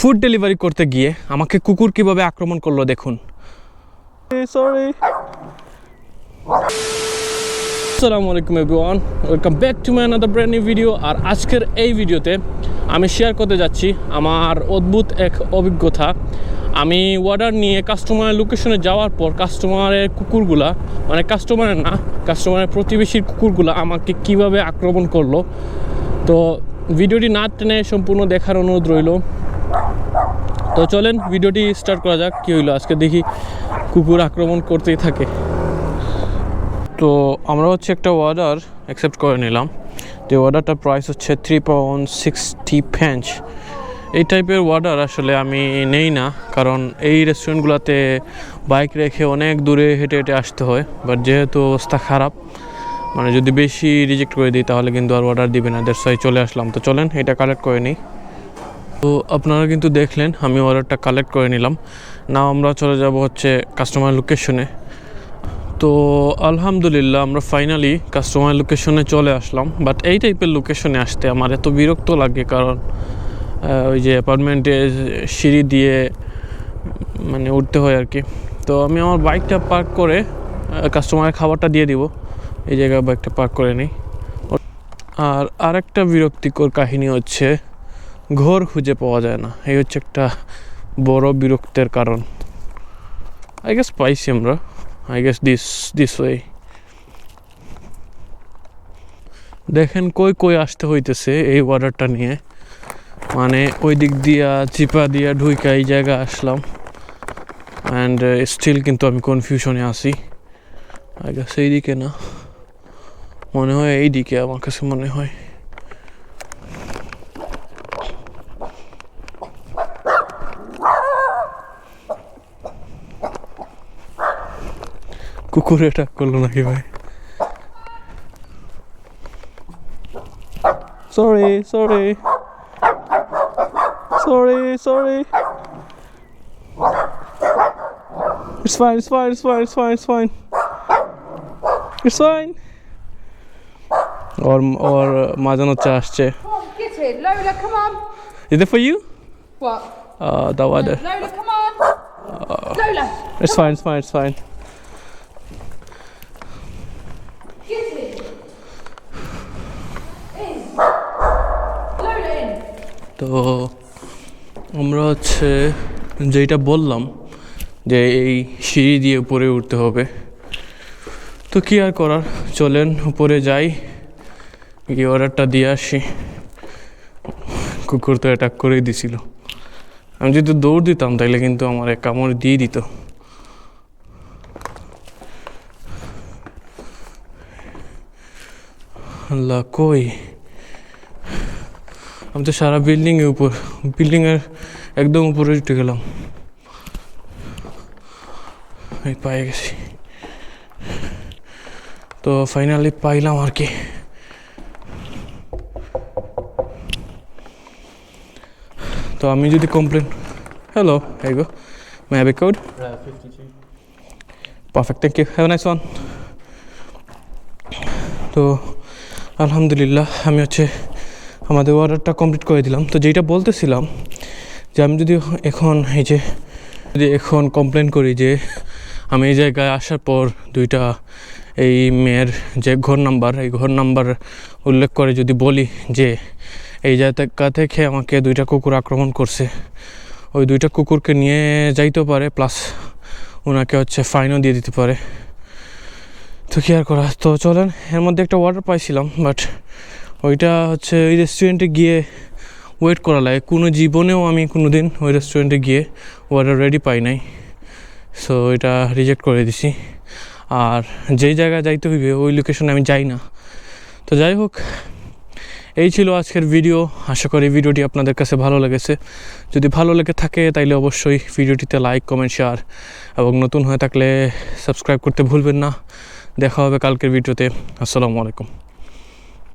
Food delivery করতে গিয়ে আমাকে কুকুর কিভাবে আক্রমণ করলো দেখুন। সরি। আসসালামু আলাইকুম everyone, welcome back to my another brand new video. আর আজকের এই ভিডিওতে আমি শেয়ার করতে যাচ্ছি আমার অদ্ভুত এক অভিজ্ঞতা। আমি অর্ডার নিয়ে কাস্টমারের লোকেশনে যাওয়ার পর কাস্টমারের কুকুরগুলা, মানে কাস্টমারের না, কাস্টমারের প্রতিবেশীর কুকুরগুলা আমাকে কিভাবে আক্রমণ করলো। তো ভিডিওটি না টেনে সম্পূর্ণ দেখার অনুরোধ রইল। তো চলেন ভিডিওটি স্টার্ট করা যাক। কী হইলো আজকে দেখি, কুকুর আক্রমণ করতেই থাকে। তো আমরা একটা অর্ডার অ্যাকসেপ্ট করে নিলাম। তো অর্ডারটার প্রাইস হচ্ছে £3.60। এই টাইপের অর্ডার আসলে আমি নেই না, কারণ এই রেস্টুরেন্টগুলোতে বাইক রেখে অনেক দূরে হেঁটে হেঁটে আসতে হয়। বাট যেহেতু অবস্থা খারাপ, মানে যদি বেশি রিজেক্ট করে দিই তাহলে কিন্তু আর অর্ডার দিবে না, দ্যাটস ওয়াই চলে আসলাম। তো চলেন এটা কালেক্ট করে নিই। তো আপনারা কিন্তু দেখলেন আমি অর্ডারটা কালেক্ট করে নিলাম। নাও আমরা চলে যাব কাস্টমার লোকেশনে। তো আলহামদুলিল্লাহ আমরা ফাইনালি কাস্টমার লোকেশনে চলে আসলাম। বাট এই টাইপের লোকেশনে আসতে আমার এত বিরক্ত লাগে, কারণ ওই যে অ্যাপার্টমেন্টে সিঁড়ি দিয়ে মানে উঠতে হয় আর কি। তো আমি আমার বাইকটা পার্ক করে কাস্টমারের খাবারটা দিয়ে দিব, এই জায়গায় বাইকটা পার্ক করে নিই। আর আরেকটা বিরক্তিকর কাহিনী হচ্ছে ঘর খুঁজে পাওয়া যায় না। এই একটা বড় বিরক্তের কারণ। আই গেস পাইছি আমরা, আই গেস দিস ওয়ে। দেখেন কই আসতে হইতেছে এই অর্ডারটা নিয়ে, মানে ওই দিক দিয়া চিপা দিয়া ঢুইকা এই জায়গা আসলাম। অ্যান্ড স্টিল কিন্তু আমি কনফিউশনে আছি। আই গেস এইদিকে না, মনে হয় এইদিকে, আমার কাছে মনে হয়। কুকুর অ্যাটাক করলো নাকি ভাই? সরি। It's fine. Or মাজানো চা আসছে। Get in, Lola, come on. Is it for you? What? The water. Lola, come on. Lola. It's fine. Get in. In. Lola, in. তো আমরা যেটা বললাম যে এই সিঁড়ি দিয়ে উপরে উঠতে হবে। তো কি আর করার, চলেন উপরে যাই, গিয়ে অর্ডারটা দিয়ে আসি। কুকুর তো অ্যাটাক করেই দিছিল। আমি যদি দৌড় দিতাম তাইলে কিন্তু আমার কামড় দিয়ে দিত। আল্লাহ, কই আমি তো সারা বিল্ডিংয়ের একদম উপরে উঠে গেলাম। এই পেয়ে গেছি। তো ফাইনালি পাইলাম আর কি। তো আমি যদি কমপ্লেন, হ্যালো, এই গো, may have a code? 52 perfect, thank you, have a nice one. তো আলহামদুলিল্লাহ আমি আমাদের অর্ডারটা কমপ্লিট করে দিলাম। তো যেটা বলতেছিলাম যে আমি যদি এখন কমপ্লেন করি যে আমি এই জায়গায় আসার পর দুইটা এই মেয়ের যে ঘর নাম্বার উল্লেখ করে যদি বলি যে এই জায়গা থেকে আমাকে দুইটা কুকুর আক্রমণ করছে, ওই দুইটা কুকুরকে নিয়ে যাইতে পারে, প্লাস ওনাকে ফাইনও দিয়ে দিতে পারে। তো কী আর করা। তো চলেন, এর মধ্যে একটা অর্ডার পাইছিলাম, বাট ওইটা ওই রেস্টুরেন্টে গিয়ে ওয়েট করা লাগে। জীবনেও আমি দিন ওই রেস্টুরেন্টে গিয়ে অর্ডার রেডি পাই নাই। সো এটা রিজেক্ট করে দিছি। আর যেই জায়গায় যাইতে হইবে ওই লোকেশনে আমি যাই না। তো যাই হোক, এই ছিল আজকের ভিডিও। আশা করি ভিডিওটি আপনাদের কাছে ভালো লেগেছে। যদি ভালো লেগে থাকে তাইলে অবশ্যই ভিডিওটিতে লাইক, কমেন্ট, শেয়ার এবং নতুন হয়ে থাকলে সাবস্ক্রাইব করতে ভুলবেন না। দেখা হবে কালকের ভিডিওতে। আসসালামু আলাইকুম।